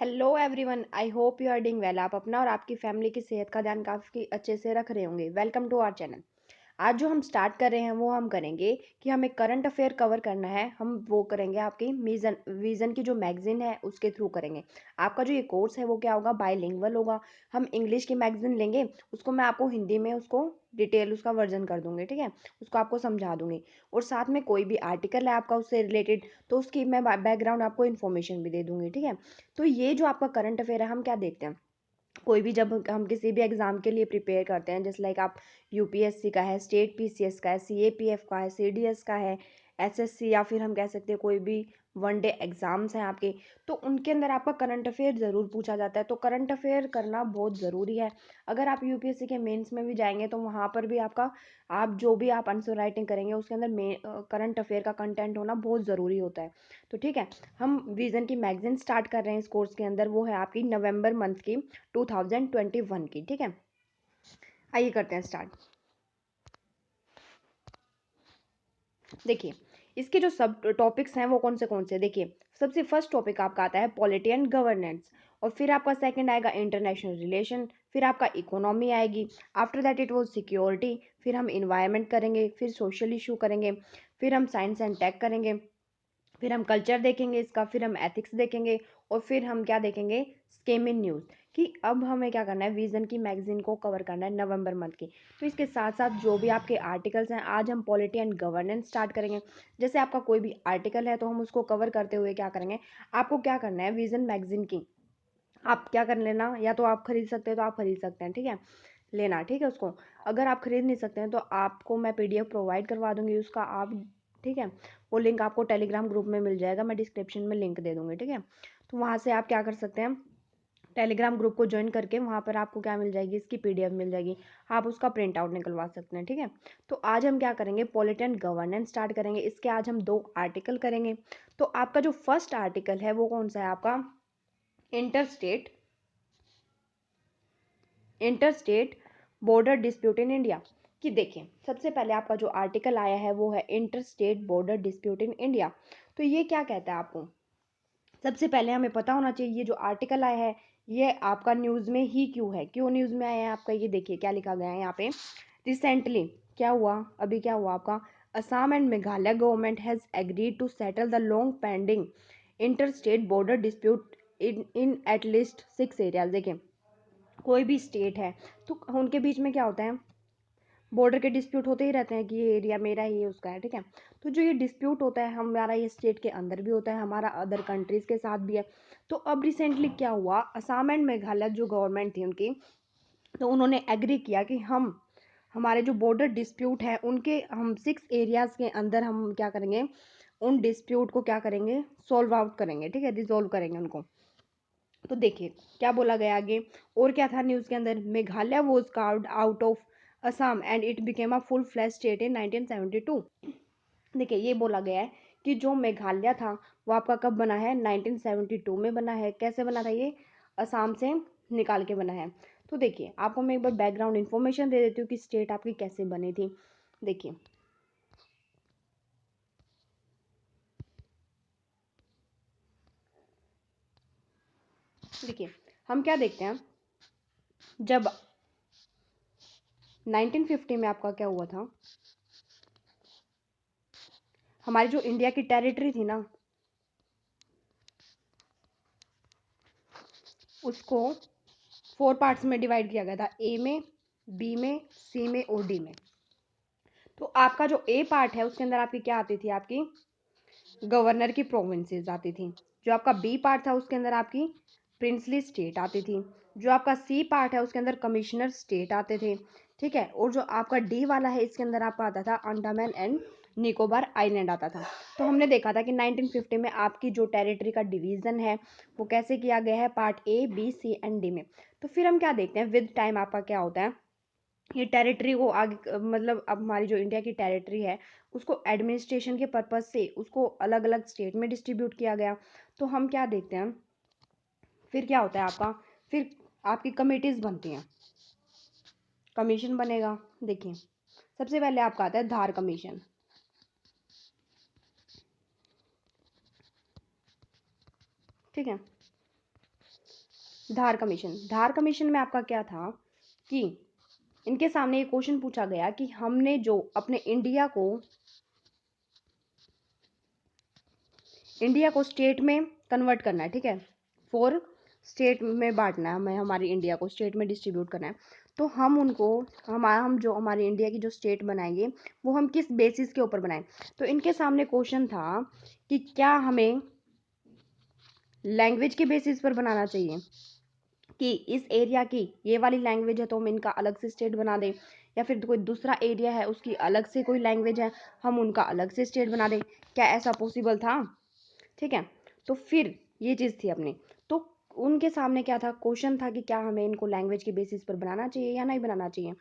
Hello everyone, I hope you are doing well. आप अपना और आपकी फैमिली की सेहत का ध्यान काफ़ी अच्छे से रख रहे होंगे। Welcome to our channel. आज जो हम स्टार्ट कर रहे हैं वो हम करेंगे कि हमें करंट अफेयर कवर करना है। हम वो करेंगे आपकी विज़न की जो मैगज़ीन है उसके थ्रू करेंगे। आपका जो ये कोर्स है वो क्या होगा, बायलिंगुअल होगा। हम इंग्लिश की मैगज़ीन लेंगे, उसको मैं आपको हिंदी में उसको डिटेल उसका वर्जन कर दूंगी, ठीक है। उसको आपको समझा दूंगी और साथ में कोई भी आर्टिकल है आपका उससे रिलेटेड तो उसकी मैं बैकग्राउंड आपको इन्फॉर्मेशन भी दे दूंगी, ठीक है। तो ये जो आपका करंट अफेयर है, हम क्या देखते हैं, कोई भी जब हम किसी भी एग्जाम के लिए प्रिपेयर करते हैं, जैसे लाइक आप यूपीएससी का है, स्टेट पीसीएस का है, सीएपीएफ का है, सीडीएस का है, एसएससी, या फिर हम कह सकते हैं कोई भी वन डे एग्जाम्स हैं आपके, तो उनके अंदर आपका करंट अफेयर ज़रूर पूछा जाता है। तो करंट अफेयर करना बहुत ज़रूरी है। अगर आप यूपीएससी के मेंस में भी जाएंगे तो वहाँ पर भी आपका, आप जो भी आप आंसर राइटिंग करेंगे उसके अंदर करंट अफेयर का कंटेंट होना बहुत ज़रूरी होता है। तो ठीक है, हम विजन की मैगजीन स्टार्ट कर रहे हैं इस कोर्स के अंदर। वो है आपकी नवंबर मंथ की 2021 की, ठीक है। आइए करते हैं स्टार्ट। देखिए, इसके जो सब टॉपिक्स हैं वो कौन से देखिए, सबसे फर्स्ट टॉपिक आपका आता है पॉलिटी एंड गवर्नेंस, और फिर आपका सेकंड आएगा इंटरनेशनल रिलेशन, फिर आपका इकोनॉमी आएगी, after that it was security, फिर हम इन्वायरमेंट करेंगे, फिर सोशल इशू करेंगे, फिर हम साइंस एंड टेक करेंगे, फिर हम कल्चर देखेंगे इसका, फिर हम एथिक्स देखेंगे, और फिर हम क्या देखेंगे, स्केम इन न्यूज़। कि अब हमें क्या करना है, विजन की मैगजीन को कवर करना है नवंबर मंथ की। तो इसके साथ साथ जो भी आपके आर्टिकल्स हैं, आज हम पॉलिटी एंड गवर्नेंस स्टार्ट करेंगे। जैसे आपका कोई भी आर्टिकल है तो हम उसको कवर करते हुए क्या करेंगे, आपको क्या करना है, विजन मैगजीन की आप क्या कर लेना, या तो आप खरीद सकते हैं तो आप खरीद सकते हैं, ठीक है, लेना, ठीक है उसको। अगर आप खरीद नहीं सकते हैं तो आपको मैं पीडीएफ प्रोवाइड करवा दूंगी उसका, आप, ठीक है। वो लिंक आपको टेलीग्राम ग्रुप में मिल जाएगा, मैं डिस्क्रिप्शन में लिंक दे दूंगी, ठीक है। तो वहाँ से आप क्या कर सकते हैं, टेलीग्राम ग्रुप को ज्वाइन करके वहाँ पर आपको क्या मिल जाएगी, इसकी पीडीएफ मिल जाएगी, आप उसका प्रिंट आउट निकलवा सकते हैं, ठीक है। तो आज हम क्या करेंगे, पॉलिटी एंड गवर्नेंस स्टार्ट करेंगे। इसके आज हम 2 आर्टिकल करेंगे। तो आपका जो फर्स्ट आर्टिकल है वो कौन सा है, आपका interstate interstate border dispute in India. कि देखिए, सबसे पहले आपका जो आर्टिकल आया है वो है interstate border dispute in India. तो ये क्या कहता है आपको, सबसे पहले हमें पता होना चाहिए ये जो आर्टिकल आया है ये आपका न्यूज़ में ही क्यों है, क्यों न्यूज़ में आया है आपका। ये देखिए क्या लिखा गया है यहाँ पे, रिसेंटली क्या हुआ, अभी क्या हुआ आपका, Assam and Meghalaya government has agreed to settle the long pending interstate border dispute in at least 6 areas. देखिए, कोई भी स्टेट है तो उनके बीच में क्या होता है, बॉर्डर के डिस्प्यूट होते ही रहते हैं कि ये एरिया मेरा है, ये उसका है, ठीक है। तो जो ये डिस्प्यूट होता है हमारा, ये स्टेट के अंदर भी होता है, हमारा अदर कंट्रीज़ के साथ भी है। तो अब रिसेंटली क्या हुआ, असम एंड मेघालय जो गवर्नमेंट थी उनकी, तो उन्होंने एग्री किया कि हम हमारे जो बॉर्डर डिस्प्यूट है उनके हम 6 एरियाज़ के अंदर हम क्या करेंगे, उन डिस्प्यूट को क्या करेंगे, सॉल्व आउट करेंगे, ठीक है, रिजोल्व करेंगे उनको। तो देखिए क्या बोला गया आगे, और क्या था न्यूज़ के अंदर, Meghalaya was carved out of Assam and it became a full flash state in 1972। देखिए ये बोला गया है कि जो मेघालय था वो आपका कब बना है, 1972 में बना है। कैसे बना था ये, असम से निकाल के बना है। तो देखिए आपको मैं एक बार बैकग्राउंड इन्फॉर्मेशन दे देती हूँ कि स्टेट आपकी कैसे बनी थी। देखिए, देखिए हम क्या देखते हैं, जब 1950 में आपका क्या हुआ था, हमारी जो इंडिया की टेरिटरी थी ना, उसको 4 पार्ट्स में डिवाइड किया गया था, ए में, बी में, सी में और डी में। तो आपका जो ए पार्ट है उसके अंदर आपकी क्या आती थी, आपकी गवर्नर की प्रोविंसेस आती थी। जो आपका बी पार्ट था उसके अंदर आपकी प्रिंसली स्टेट आती थी। जो आपका सी पार्ट है उसके अंदर कमिश्नर स्टेट आते थे, ठीक है। और जो आपका डी वाला है इसके अंदर आपका आता था अंडमान एंड निकोबार आइलैंड आता था। तो हमने देखा था कि 1950 में आपकी जो टेरिटरी का डिवीजन है वो कैसे किया गया है, part A B C and D में। तो फिर हम क्या देखते हैं, विद टाइम आपका क्या होता है, ये टेरिटरी को आगे मतलब अब हमारी जो इंडिया की टेरिटरी है उसको एडमिनिस्ट्रेशन के पर्पज से उसको अलग अलग स्टेट में डिस्ट्रीब्यूट किया गया। तो हम क्या देखते हैं, फिर क्या होता है आपका, फिर आपकी कमेटीज बनती हैं, कमीशन बनेगा। देखिए सबसे पहले आपका आता है धार कमीशन, ठीक है। धार कमीशन में आपका क्या था कि इनके सामने ये क्वेश्चन पूछा गया कि हमने जो अपने इंडिया को स्टेट में कन्वर्ट करना है, ठीक है, 4 स्टेट में बांटना है हमें, हमारी इंडिया को स्टेट में डिस्ट्रीब्यूट करना है। तो हम उनको हम जो हमारी इंडिया की जो स्टेट बनाएंगे वो हम किस बेसिस के ऊपर बनाएं। तो इनके सामने क्वेश्चन था कि क्या हमें लैंग्वेज के बेसिस पर बनाना चाहिए कि इस एरिया की ये वाली लैंग्वेज है तो हम इनका अलग से स्टेट बना दें, या फिर कोई दूसरा एरिया है उसकी अलग से कोई लैंग्वेज है हम उनका अलग से स्टेट बना दें, क्या ऐसा पॉसिबल था? ठीक है, तो फिर ये चीज़ थी अपनी। तो उनके सामने क्या था, क्वेश्चन था कि क्या हमें इनको लैंग्वेज के बेसिस पर बनाना चाहिए या नहीं बनाना चाहिए।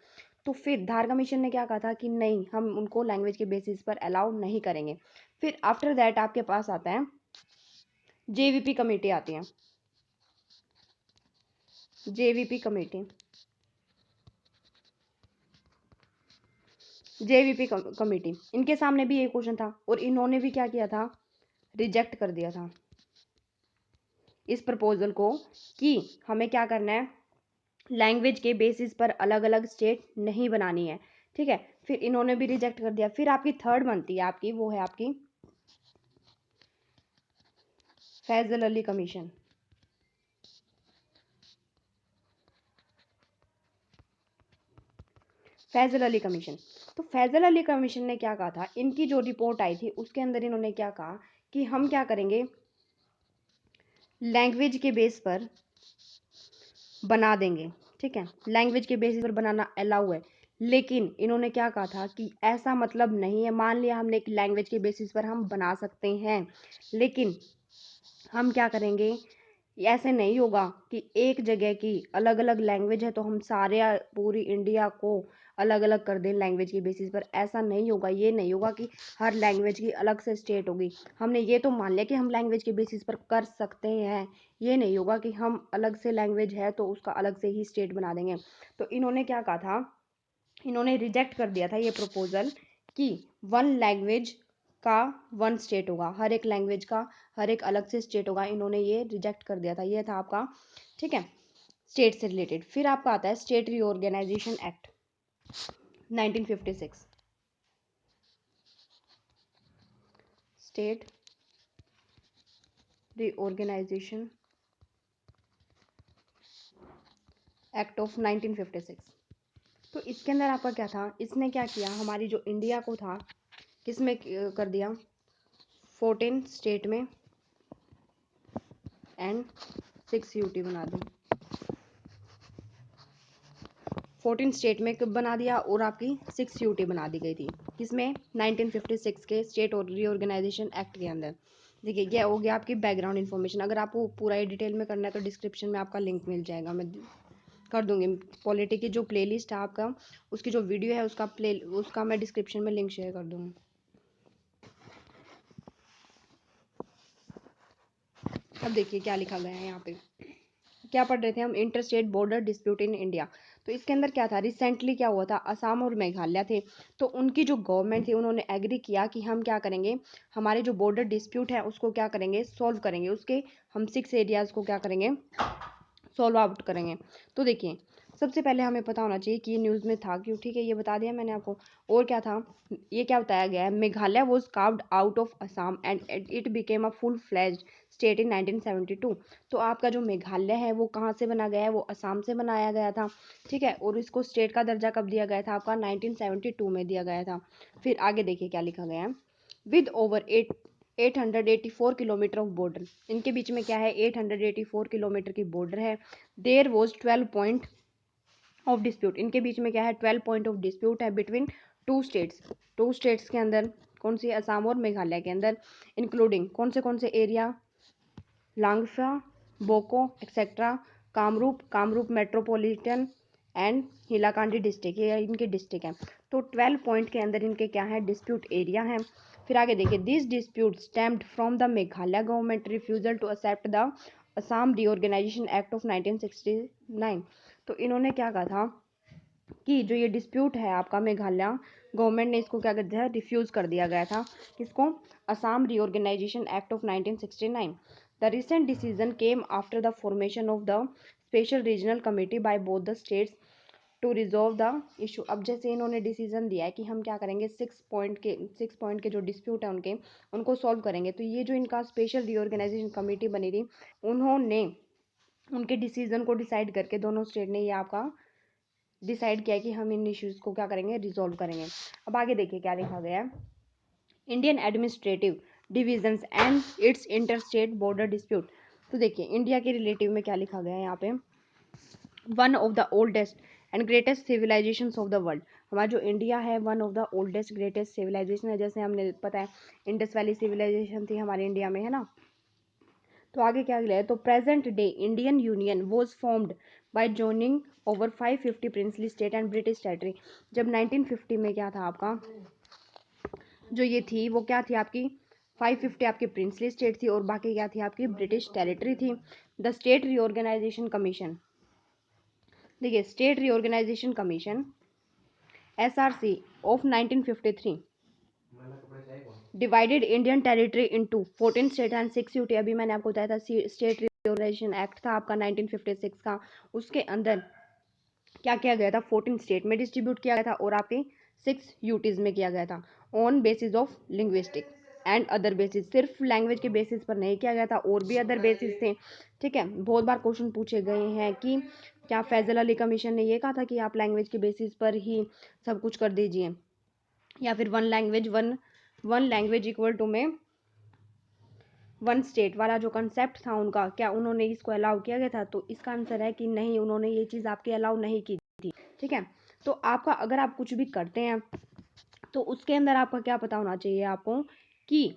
तो फिर धार कमीशन ने क्या कहा था कि नहीं, हम उनको लैंग्वेज के बेसिस पर अलाउ नहीं करेंगे। फिर आफ्टर दैट आपके पास आता है जेवीपी कमेटी आती है, जेवीपी कमेटी, जेवीपी कमेटी, इनके सामने भी ये क्वेश्चन था और इन्होंने भी क्या किया था, रिजेक्ट कर दिया था इस प्रपोजल को कि हमें क्या करना है, लैंग्वेज के बेसिस पर अलग अलग स्टेट नहीं बनानी है। ठीक है, फिर इन्होंने भी रिजेक्ट कर दिया। फिर आपकी थर्ड बनती है, आपकी वो है आपकी फैजल अली कमीशन। फैजल अली कमीशन, तो फैजल अली कमीशन ने क्या कहा था, इनकी जो रिपोर्ट आई थी उसके अंदर इन्होंने क्या कहा कि हम क्या करेंगे, लैंग्वेज के बेस पर बना देंगे। ठीक है, लैंग्वेज के बेसिस पर बनाना अलाउ है, लेकिन इन्होंने क्या कहा था कि ऐसा मतलब नहीं है, मान लिया हमने एक लैंग्वेज के बेसिस पर हम बना सकते हैं, लेकिन हम क्या करेंगे, ऐसे नहीं होगा कि एक जगह की अलग अलग लैंग्वेज है तो हम सारे पूरी इंडिया को अलग अलग कर दें लैंग्वेज के बेसिस पर। ऐसा नहीं होगा, ये नहीं होगा कि हर लैंग्वेज की अलग से स्टेट होगी। हमने ये तो मान लिया कि हम लैंग्वेज के बेसिस पर कर सकते हैं, ये नहीं होगा कि हम अलग से लैंग्वेज है तो उसका अलग से ही स्टेट बना देंगे। तो इन्होंने क्या कहा था, इन्होंने रिजेक्ट कर दिया था ये प्रपोजल कि वन लैंग्वेज का वन स्टेट होगा, हर एक लैंग्वेज का हर एक अलग से स्टेट होगा। इन्होंने ये रिजेक्ट कर दिया था, ये था आपका, ठीक है, स्टेट से रिलेटेड। फिर आपका आता है state reorganisation act 1956, state reorganisation act of 1956। तो इसके अंदर आपका क्या था, इसने क्या किया, हमारी जो इंडिया को था किस में कर दिया, 14 स्टेट में एंड 6 यूटी बना दी, 14 स्टेट में बना दिया और आपकी 6 यूटी बना दी गई थी, किसमें, 1956 के स्टेट और रीऑर्गेनाइजेशन एक्ट के अंदर। देखिए ये हो गया आपकी बैकग्राउंड इन्फॉर्मेशन। अगर आपको पूरा ही डिटेल में करना है तो डिस्क्रिप्शन में आपका लिंक मिल जाएगा, मैं कर दूंगी। पॉलिटी की जो प्लेलिस्ट है आपका, उसकी जो वीडियो है उसका मैं डिस्क्रिप्शन में लिंक शेयर कर दूंगी। अब देखिए क्या लिखा गया है यहाँ पे, क्या पढ़ रहे थे हम, inter state border dispute in India. तो इसके अंदर क्या था, रिसेंटली क्या हुआ था, असम और मेघालय थे, तो उनकी जो गवर्नमेंट थी उन्होंने एग्री किया कि हम क्या करेंगे, हमारे जो बॉर्डर डिस्प्यूट है उसको क्या करेंगे, सॉल्व करेंगे, उसके हम 6 एरियाज को क्या करेंगे, सॉल्व आउट करेंगे। तो देखिए सबसे पहले हमें पता होना चाहिए कि ये न्यूज़ में था क्यों, ठीक है, ये बता दिया मैंने आपको। और क्या था, ये क्या बताया गया है, Meghalaya was carved out of Assam and it became a full fledged state in 1972। तो आपका जो मेघालय है वो कहाँ से बना गया है, वो असम से बनाया गया था, ठीक है, और इसको स्टेट का दर्जा कब दिया गया था, आपका 1972 में दिया गया था। फिर आगे देखिए क्या लिखा गया है, with over 884 kilometre of border, इनके बीच में क्या है, 884 किलोमीटर की बॉर्डर है। There was 12 point of dispute, इनके बीच में क्या है, 12 पॉइंट ऑफ डिस्प्यूट है बिटवीन टू स्टेट्स के अंदर, कौन सी, असम और मेघालय के अंदर, इंक्लूडिंग कौन से area, Langpha, Boko etcetera, Kamrup metropolitan and Hailakandi district, ये इनके डिस्ट्रिक्ट हैं। तो 12 पॉइंट के अंदर इनके क्या है, डिस्प्यूट एरिया हैं। फिर आगे देखिए, this dispute stemmed from the Meghalaya government refusal to accept the Assam reorganisation act of 1969। तो इन्होंने क्या कहा था कि जो ये डिस्प्यूट है आपका, मेघालय गवर्नमेंट ने इसको क्या कर दिया, रिफ्यूज कर दिया गया था, किसको, Assam reorganisation act of 1969। The recent decision came after the formation of the special regional committee by both the states to resolve the issue. अब जैसे इन्होंने डिसीजन दिया है कि हम क्या करेंगे, 6 पॉइंट के जो डिस्प्यूट है उनको सॉल्व करेंगे। तो ये जो इनका स्पेशल रीऑर्गेनाइजेशन कमेटी बनी थी, उन्होंने उनके डिसीजन को डिसाइड करके दोनों स्टेट ने ये आपका डिसाइड किया कि हम इन इश्यूज को क्या करेंगे, रिजॉल्व करेंगे। अब आगे देखिए क्या लिखा गया है। Indian administrative divisions and it's interstate border dispute. तो देखिए इंडिया के रिलेटिव में क्या लिखा गया है यहाँ पे, one of the oldest and greatest civilisations of the world. हमारा जो इंडिया है one of the oldest greatest civilisation है। जैसे हमने पता है इंडस वैली सिविलाइजेशन थी हमारे इंडिया में, है ना। तो आगे क्या लिखा है, तो present day Indian union was formed by joining over 550 princely state and British territory. जब 1950 में क्या था आपका, जो ये थी वो क्या थी आपकी, 550 आपकी प्रिंसली स्टेट थी और बाकी क्या थी आपकी ब्रिटिश टेरिटरी थी। द स्टेट रीऑर्गेनाइजेशन कमीशन, देखिए state reorganisation commission SRC of 1953 divided Indian territory into 14 state and 6 UT. अभी मैंने आपको बताया था स्टेट रीऑर्गेनाइजेशन एक्ट था आपका 1956 का, उसके अंदर क्या किया गया था, 14 स्टेट में डिस्ट्रीब्यूट किया गया था और आपके 6 यूटीज में किया गया था on basis of linguistic and other basis. सिर्फ लैंग्वेज के बेसिस पर नहीं किया गया था, और भी अदर बेसिस थे। ठीक है, बहुत बार क्वेश्चन पूछे गए हैं कि क्या फैजल अली कमीशन ने ये कहा था कि आप लैंग्वेज के बेसिस पर ही सब कुछ कर दीजिए, या फिर वन लैंग्वेज इक्वल टू में वन स्टेट वाला जो कंसेप्ट था उनका, क्या उन्होंने इसको अलाउ किया गया था। तो इसका आंसर है कि नहीं, उन्होंने ये चीज़ आपके अलाउ नहीं की थी। ठीक है, तो आपका अगर आप कुछ भी करते हैं तो उसके अंदर आपका क्या पता होना चाहिए आपको, कि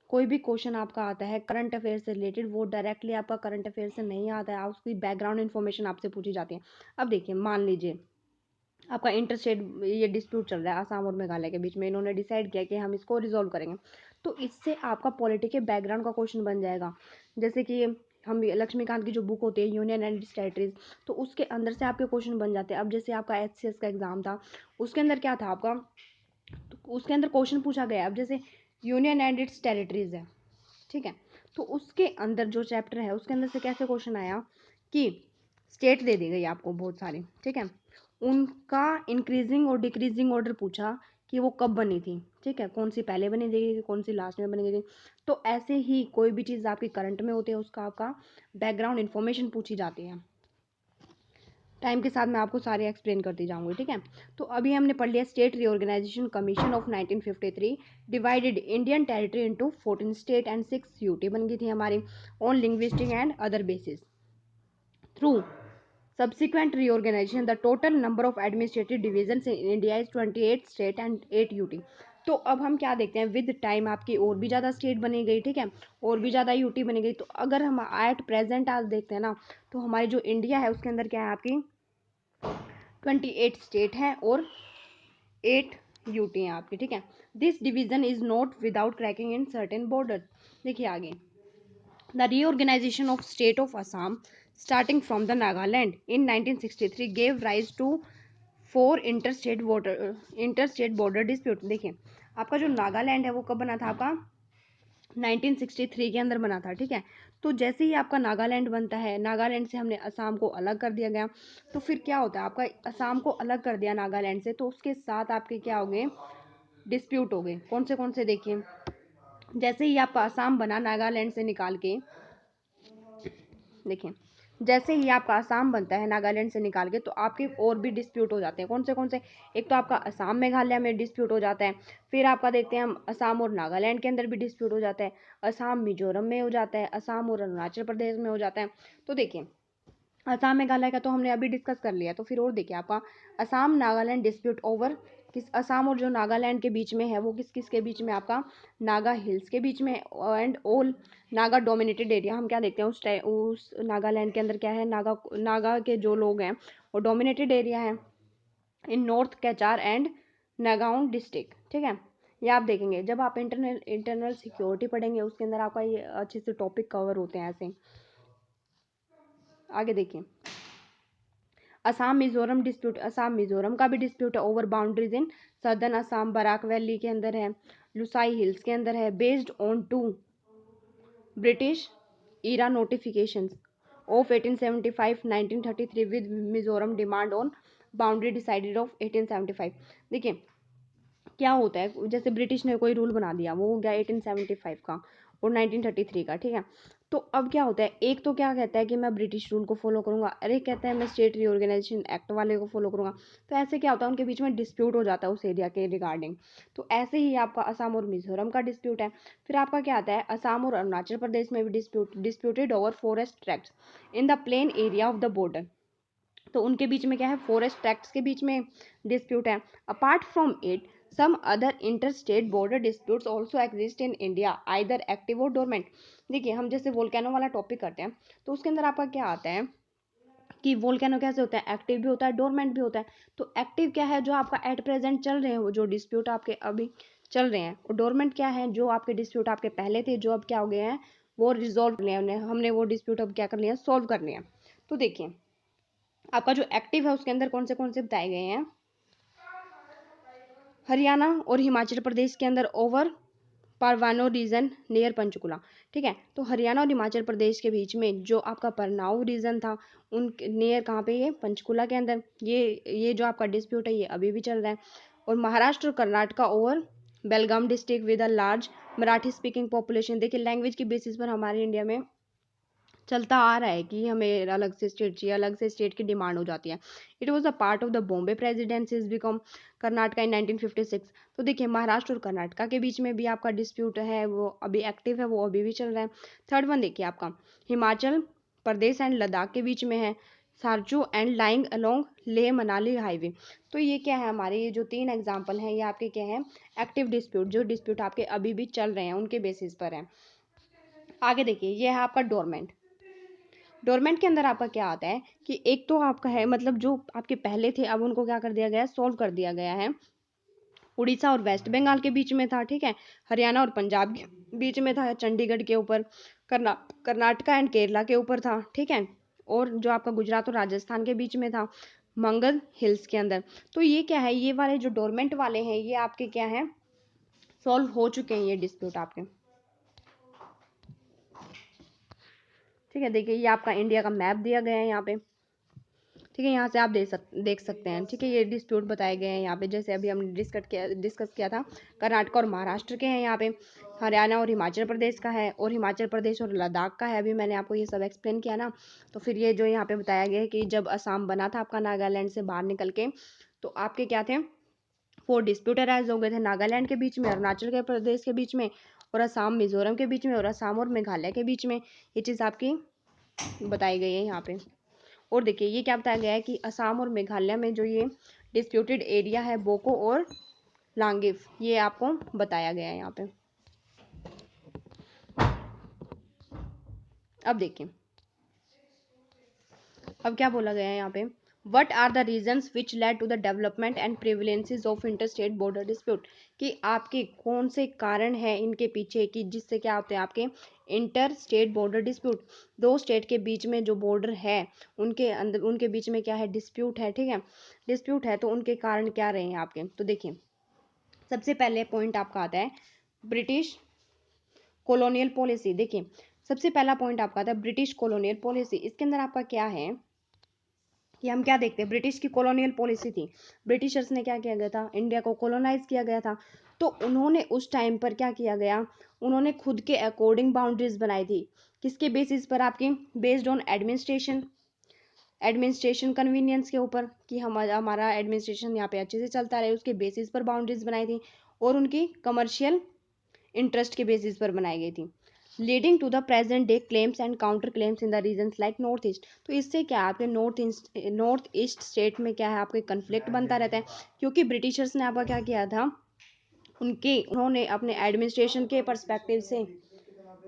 कोई भी क्वेश्चन आपका आता है करंट अफेयर से रिलेटेड, वो डायरेक्टली आपका करंट अफेयर से नहीं आता है, उसकी बैकग्राउंड इन्फॉर्मेशन आपसे पूछी जाती है। अब देखिए मान लीजिए आपका इंटरस्टेट ये डिस्प्यूट चल रहा है आसाम और मेघालय के बीच में, इन्होंने डिसाइड किया कि हम इसको रिजॉल्व करेंगे। तो इससे आपका पॉलिटी के बैकग्राउंड का क्वेश्चन बन जाएगा। जैसे कि हम लक्ष्मीकांत की जो बुक होती है यूनियन एंड टेरिटरीज, तो उसके अंदर से आपके क्वेश्चन बन जाते हैं। अब जैसे आपका HCS का एग्जाम था, उसके अंदर क्या था आपका, तो उसके अंदर क्वेश्चन पूछा गया। अब जैसे यूनियन एंड इट्स टेरिटरीज है, ठीक है, तो उसके अंदर जो चैप्टर है उसके अंदर से कैसे क्वेश्चन आया कि स्टेट दे दी गई आपको बहुत सारी, ठीक है, उनका इंक्रीजिंग और डिक्रीजिंग ऑर्डर पूछा कि वो कब बनी थी। ठीक है, कौन सी पहले बनी थी, कौन सी लास्ट में बनी थी। तो ऐसे ही कोई भी चीज़ आपकी करंट में होती है उसका आपका बैकग्राउंड इन्फॉर्मेशन पूछी जाती है। टाइम के साथ मैं आपको सारे एक्सप्लेन करती जाऊंगी। ठीक है, तो अभी हमने पढ़ लिया state reorganisation commission of 1953 divided Indian territory into 14 state and 6 UT बन गई थी हमारी on linguistic and other basis. Through subsequent reorganization the total number of administrative divisions in India is 28 state and 8 UT। तो अब हम क्या देखते हैं, विद टाइम आपकी और भी ज़्यादा स्टेट बनी गई, ठीक है, और भी ज़्यादा यूटी बनी गई। तो अगर हम एट प्रेजेंट आज देखते हैं ना, तो हमारी जो इंडिया है उसके अंदर क्या है आपकी 28 स्टेट हैं और 8 यूटी हैं आपकी। ठीक है, this division is not without cracking in certain border. देखिए आगे, the reorganization of state of Assam starting from the Nagaland in 1963 gave rise to 4 interstate border dispute। देखिए आपका जो नागालैंड है वो कब बना था आपका 1963 के अंदर बना था। ठीक है, तो जैसे ही आपका नागालैंड बनता है, नागालैंड से हमने असम को अलग कर दिया गया। तो फिर क्या होता है, आपका असम को अलग कर दिया नागालैंड से, तो उसके साथ आपके क्या हो गए, डिस्प्यूट हो गए। कौन से देखिए, जैसे ही आपका असम बना नागालैंड से निकाल के, देखिए जैसे ही आपका असम बनता है नागालैंड से निकाल के, तो आपके और भी डिस्प्यूट हो जाते हैं। कौन से, एक तो आपका असम मेघालय में डिस्प्यूट हो जाता है, फिर आपका देखते हैं हम असम और नागालैंड के अंदर भी डिस्प्यूट हो जाता है, असम मिजोरम में हो जाता है, असम और अरुणाचल प्रदेश में हो जाता है। तो देखिए असम मेघालय का तो हमने अभी डिस्कस कर लिया। तो फिर और देखिए आपका असम नागालैंड डिस्प्यूट ओवर किस, असम और जो नागालैंड के बीच में है वो किस किस के बीच में, आपका नागा हिल्स के बीच में and all Naga dominated area. हम क्या देखते हैं उस नागालैंड के अंदर क्या है, नागा के जो लोग हैं वो डोमिनेटेड एरिया है इन नॉर्थ कैचार एंड नागाउन डिस्ट्रिक्ट। ठीक है, ये आप देखेंगे जब आप इंटरनल सिक्योरिटी पढ़ेंगे उसके अंदर आपका ये अच्छे से टॉपिक कवर होते हैं ऐसे। आगे देखिए, असम मिजोरम डिस्प्यूट, असम मिजोरम का भी डिस्प्यूट है over boundaries in southern Assam, Barak valley के अंदर है, लुसाई हिल्स के अंदर है, based on two British era notifications of 1875 1933 with Mizoram demand on boundary decided of 1875। देखिए क्या होता है, जैसे ब्रिटिश ने कोई रूल बना दिया, वो हो गया 1875 का और 1933 का, ठीक है। तो अब क्या होता है, एक तो क्या कहता है कि मैं ब्रिटिश रूल को फॉलो करूंगा, अरे कहता है मैं स्टेट रीऑर्गेनाइजेशन एक्ट वाले को फॉलो करूंगा। तो ऐसे क्या होता है, उनके बीच में डिस्प्यूट हो जाता है उस एरिया के रिगार्डिंग। तो ऐसे ही आपका असम और मिजोरम का डिस्प्यूट है। फिर आपका क्या आता है, असम और अरुणाचल प्रदेश में भी disputed over forest tracts in the plain area of the border. तो उनके बीच में क्या है, फॉरेस्ट ट्रैक्ट्स के बीच में डिस्प्यूट है। Apart from it some other interstate border disputes also exist in India either active और डोरमेंट। देखिए हम जैसे वोल्केनो वाला टॉपिक करते हैं, तो उसके अंदर आपका क्या आता है कि वोल्केनो कैसे होता है, एक्टिव भी होता है डोरमेंट भी होता है। तो एक्टिव क्या है, जो आपका एट प्रेजेंट चल रहे हैं, वो जो डिस्प्यूट आपके अभी चल रहे हैं। और डोरमेंट क्या है, जो आपके डिस्प्यूट आपके पहले थे, जो अब क्या हो गए हैं, वो रिजोल्व कर लिया हमने वो डिस्प्यूट अब क्या कर लिया, सॉल्व कर लिया। तो देखिए आपका जो एक्टिव है उसके अंदर कौन से बताए गए हैं, हरियाणा और हिमाचल प्रदेश के अंदर ओवर पारवानो रीजन नियर पंचकुला। ठीक है, तो हरियाणा और हिमाचल प्रदेश के बीच में जो आपका परनाऊ रीजन था, उन नियर कहाँ पे, ये पंचकुला के अंदर, ये जो आपका डिस्प्यूट है ये अभी भी चल रहा है। और महाराष्ट्र और Karnataka over Belgaum district with a large Marathi speaking population. देखिए लैंग्वेज की बेसिस पर हमारे इंडिया में चलता आ रहा है कि हमें अलग से स्टेट चाहिए, अलग से स्टेट की डिमांड हो जाती है। It was a part of the Bombay presidencies become Karnataka in 1956। तो देखिए महाराष्ट्र और कर्नाटका के बीच में भी आपका डिस्प्यूट है, वो अभी एक्टिव है, वो अभी भी चल रहा है। थर्ड वन देखिए आपका हिमाचल प्रदेश एंड लद्दाख के बीच में है, Sarchu and lying along Leh Manali highway. तो ये क्या है, हमारे ये जो 3 एग्जाम्पल हैं, ये आपके क्या हैं, एक्टिव डिस्प्यूट, जो डिस्प्यूट आपके अभी भी चल रहे हैं उनके बेसिस पर है। आगे देखिए ये है आपका डोरमेंट। डोरमेंट के अंदर आपका क्या आता है कि एक तो आपका है, मतलब जो आपके पहले थे अब उनको क्या कर दिया गया है, सॉल्व कर दिया गया है। उड़ीसा और वेस्ट बंगाल के बीच में था, ठीक है, हरियाणा और पंजाब के बीच में था, चंडीगढ़ के ऊपर, कर्नाटका एंड केरला के ऊपर था, ठीक है, और जो आपका गुजरात और राजस्थान के बीच में था, मंगल हिल्स के अंदर। तो ये क्या है, ये वाले जो डोरमेंट वाले हैं ये आपके क्या है, सॉल्व हो चुके हैं ये डिस्प्यूट आपके। ठीक है, देखिए ये आपका इंडिया का मैप दिया गया है यहाँ पे, ठीक है, यहाँ से आप देख सकते हैं, ठीक है, ये डिस्प्यूट बताए गए हैं यहाँ पे, जैसे अभी हमने डिस्कस किया था, कर्नाटक और महाराष्ट्र के हैं यहाँ पे, हरियाणा और हिमाचल प्रदेश का है, और हिमाचल प्रदेश और लद्दाख का है। अभी मैंने आपको ये सब एक्सप्लेन किया ना। तो फिर ये जो यहाँ पे बताया गया है कि जब असम बना था आपका नागालैंड से बाहर निकल के, तो आपके क्या थे, 4 डिस्प्यूट अराइज हो गए थे, नागालैंड के बीच में, अरुणाचल के प्रदेश के बीच में, और असम मिजोरम के बीच में, और असम और मेघालय के बीच में। ये चीज़ आपकी बताई गई है यहाँ पे। और देखिए ये क्या बताया गया है कि असम और मेघालय में जो ये डिस्प्यूटेड एरिया है, बोको और लांगिफ, ये आपको बताया गया है यहाँ पे। अब देखिए अब क्या बोला गया है यहाँ पे, what are the reasons which led to the development and prevalences of interstate border dispute. कि आपके कौन से कारण हैं इनके पीछे, कि जिससे क्या होते हैं आपके इंटर स्टेट बॉर्डर डिस्प्यूट, दो स्टेट के बीच में जो बॉर्डर है उनके अंदर, उनके बीच में क्या है, डिस्प्यूट है, ठीक है, डिस्प्यूट है, तो उनके कारण क्या रहे हैं आपके। तो देखिए सबसे पहले पॉइंट आपका आता है ब्रिटिश कॉलोनियल पॉलिसी। देखिए सबसे पहला पॉइंट आपका आता है ब्रिटिश कॉलोनियल पॉलिसी। इसके अंदर आपका क्या है कि हम क्या देखते हैं, ब्रिटिश की कॉलोनियल पॉलिसी थी, ब्रिटिशर्स ने क्या किया गया था, इंडिया को कॉलोनाइज किया गया था। तो उन्होंने उस टाइम पर क्या किया गया, उन्होंने खुद के अकॉर्डिंग बाउंड्रीज बनाई थी, किसके बेसिस पर, आपकी बेस्ड ऑन एडमिनिस्ट्रेशन कन्वीनियंस के ऊपर, कि हमारा एडमिनिस्ट्रेशन यहाँ पे अच्छे से चलता रहे, उसके बेसिस पर बाउंड्रीज बनाई थी, और उनकी कमर्शियल इंटरेस्ट के बेसिस पर बनाई गई थी, leading to the present day claims and counter claims in the regions like north east. तो इससे क्या है, आपके नॉर्थ ईस्ट स्टेट में क्या है, आपके कन्फ्लिक्ट बनता रहता है, क्योंकि ब्रिटिशर्स ने आपका क्या किया था, उन्होंने अपने एडमिनिस्ट्रेशन के परस्पेक्टिव से,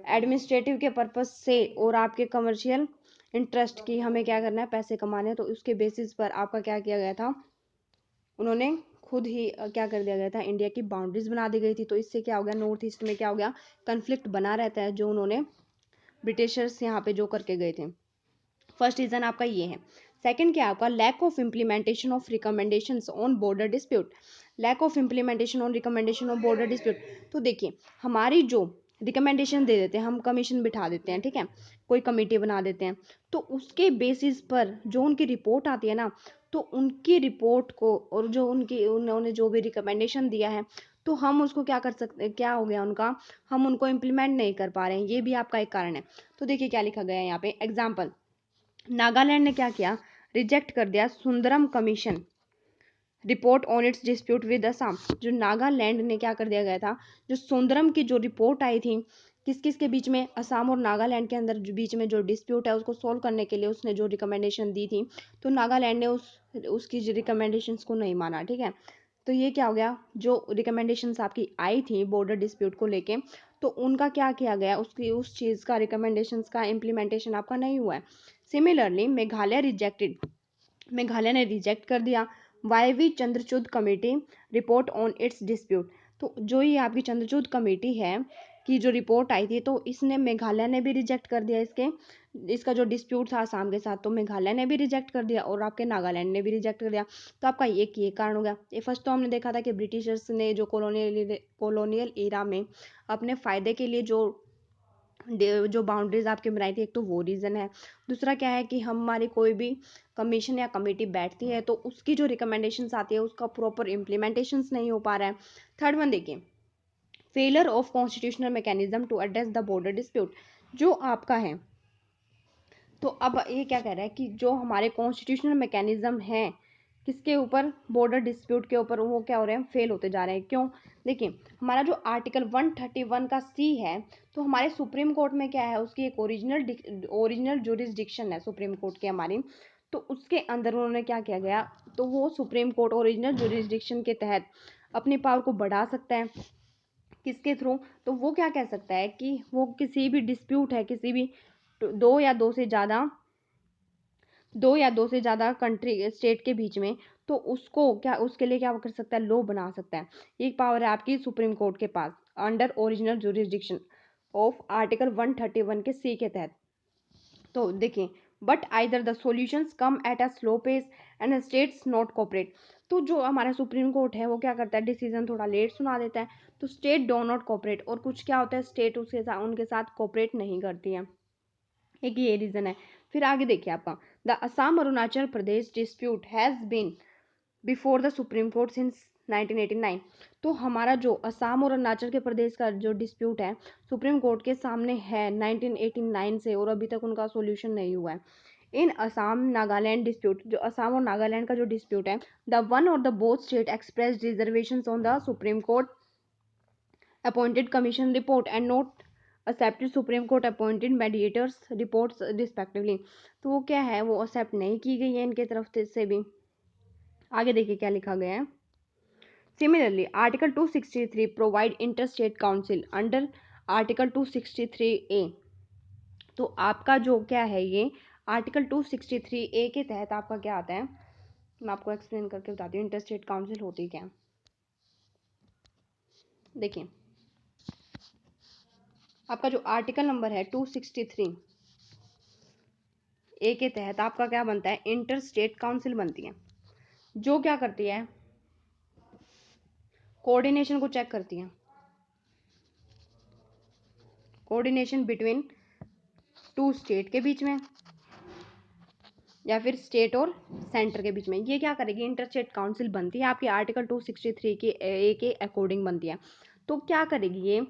एडमिनिस्ट्रेटिव के पर्पस से, और आपके कमर्शियल इंटरेस्ट की, हमें क्या करना है, पैसे कमाने, तो उसके बेसिस पर आपका क्या किया गया था, उन्होंने खुद ही क्या कर दिया गया था, इंडिया की बाउंड्रीज बना दी गई थी। तो इससे क्या हो गया, नॉर्थ ईस्ट में क्या हो गया, कन्फ्लिक्ट बना रहता है, जो उन्होंने ब्रिटिशर्स यहाँ पे जो करके गए थे। फर्स्ट रीजन आपका ये है। सेकंड क्या आपका, lack of implementation of recommendations on border dispute. Lack of implementation on recommendation of border dispute. तो देखिए हमारी जो रिकमेंडेशन दे देते हैं, हम कमीशन बिठा देते हैं, ठीक है, कोई कमेटी बना देते हैं, तो उसके बेसिस पर जो उनकी रिपोर्ट आती है ना, तो उनकी रिपोर्ट को और जो उनकी उन्होंने जो भी रिकमेंडेशन दिया है, तो हम उसको क्या कर सकते, क्या हो गया उनका, हम उनको इम्प्लीमेंट नहीं कर पा रहे हैं, ये भी आपका एक कारण है। तो देखिए क्या लिखा गया है यहाँ पे एग्जाम्पल, नागालैंड ने क्या किया, रिजेक्ट कर दिया Sundaram commission report on its dispute with Assam. जो नागालैंड ने क्या कर दिया गया था, जो सुंदरम की जो रिपोर्ट आई थी, किस किस के बीच में, असम और नागालैंड के अंदर जो बीच में जो डिस्प्यूट है उसको सोल्व करने के लिए उसने जो रिकमेंडेशन दी थी, तो नागालैंड ने उसकी रिकमेंडेशंस को नहीं माना, ठीक है। तो ये क्या हो गया, जो रिकमेंडेशंस आपकी आई थी बॉर्डर डिस्प्यूट को लेके, तो उनका क्या किया गया, उसकी उस चीज़ का रिकमेंडेशंस का इम्प्लीमेंटेशन आपका नहीं हुआ है। सिमिलरली मेघालय ने रिजेक्ट कर दिया Y V Chandrachud committee report on its dispute. तो जो ये आपकी चंद्रचूड कमेटी है कि जो रिपोर्ट आई थी, तो इसने मेघालय ने भी रिजेक्ट कर दिया इसका जो डिस्प्यूट था आसाम के साथ, तो मेघालय ने भी रिजेक्ट कर दिया और आपके नागालैंड ने भी रिजेक्ट कर दिया। तो आपका ये कारण हो गया। ये फर्स्ट तो हमने देखा था कि ब्रिटिशर्स ने जो कॉलोनियल एरा में अपने फ़ायदे के लिए जो बाउंड्रीज आपकी बनाई थी, एक तो वो रीज़न है। दूसरा क्या है कि हमारी कोई भी कमीशन या कमेटी बैठती है तो उसकी जो रिकमेंडेशंस आती है उसका प्रॉपर इम्प्लीमेंटेशंस नहीं हो पा रहा है। थर्ड वन देखिए, failure of constitutional mechanism to address the border dispute. जो आपका है, तो अब ये क्या कह रहा है कि जो हमारे कॉन्स्टिट्यूशनल मैकेनिज्म है किसके ऊपर, बॉर्डर डिस्प्यूट के ऊपर, वो क्या हो रहे हैं, फेल होते जा रहे हैं। क्यों, देखिए हमारा जो आर्टिकल 131 का सी है, तो हमारे सुप्रीम कोर्ट में क्या है, उसकी एक ओरिजिनल जुरिस्डिक्शन है सुप्रीम कोर्ट की हमारी, तो उसके अंदर उन्होंने क्या किया गया, तो वो सुप्रीम कोर्ट ओरिजिनल जुरिस्डिक्शन के तहत अपनी पावर को बढ़ा सकता है। किसके थ्रू, तो वो क्या कह सकता है कि वो किसी भी डिस्प्यूट है, किसी भी दो या दो से ज़्यादा कंट्री स्टेट के बीच में, तो उसको क्या, उसके लिए क्या कर सकता है, लॉ बना सकता है। ये पावर है आपकी सुप्रीम कोर्ट के पास under original jurisdiction of article 131 के सी के तहत। तो देखिए, but either the solutions come at a slow pace and states not cooperate. तो जो हमारा सुप्रीम कोर्ट है वो क्या करता है, डिसीजन थोड़ा लेट सुना देता है, तो स्टेट डो नॉट कोऑपरेट, और कुछ क्या होता है, स्टेट उसके साथ उनके साथ कोऑपरेट नहीं करती है। एक ये रीज़न है। फिर आगे देखिए आपका, the Assam Arunachal Pradesh dispute has been before the supreme court since 1989। तो हमारा जो असम और अरुणाचल के प्रदेश का जो डिस्प्यूट है सुप्रीम कोर्ट के सामने है 1989 से, और अभी तक उनका सोल्यूशन नहीं हुआ है। इन असम नागालैंड डिस्प्यूट, जो असम और नागालैंड का जो डिस्प्यूट है, द वन और the both state express reservation on the supreme court appointed commission report and note accepted supreme court appointed mediators reports respectively. तो वो क्या है, वो एक्सेप्ट नहीं की गई है इनके तरफ से भी। आगे देखिए क्या लिखा गया है, similarly article 263 provide interstate council under article 263 ए। तो आपका जो क्या है, ये आर्टिकल 263 ए के तहत आपका क्या आता है, मैं आपको एक्सप्लेन करके बताती हूँ इंटरस्टेट काउंसिल होती क्या है। देखिए आपका जो आर्टिकल नंबर है 263 ए के तहत आपका क्या बनता है, इंटर स्टेट काउंसिल बनती है, जो क्या करती है, कोऑर्डिनेशन को चेक करती है, कोऑर्डिनेशन बिटवीन टू स्टेट के बीच में या फिर स्टेट और सेंटर के बीच में। ये क्या करेगी, इंटर स्टेट काउंसिल बनती है आपकी आर्टिकल 263 के ए के अकॉर्डिंग बनती है। तो क्या करेगी ये,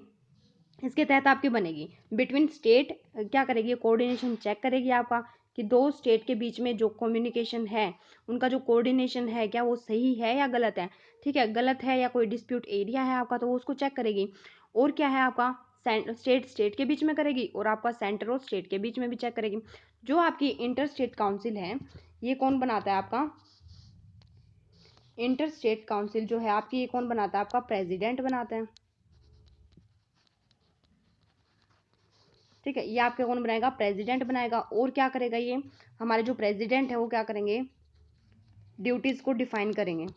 इसके तहत आपकी बनेगी बिटवीन स्टेट, क्या करेगी, कोऑर्डिनेशन चेक करेगी आपका कि दो स्टेट के बीच में जो कम्युनिकेशन है, उनका जो कोऑर्डिनेशन है, क्या वो सही है या गलत है। ठीक है, गलत है या कोई डिस्प्यूट एरिया है आपका, तो वो उसको चेक करेगी। और क्या है आपका, स्टेट के बीच में करेगी, और आपका सेंटर और स्टेट के बीच में भी चेक करेगी। जो आपकी इंटर स्टेट काउंसिल है, ये कौन बनाता है आपका, इंटर स्टेट काउंसिल जो है आपकी, ये कौन बनाता है, आपका प्रेसिडेंट बनाता है। ठीक है, ये आपके कौन बनाएगा, प्रेसिडेंट बनाएगा। और क्या करेगा ये, हमारे जो प्रेसिडेंट है वो क्या करेंगे, ड्यूटीज को डिफाइन करेंगे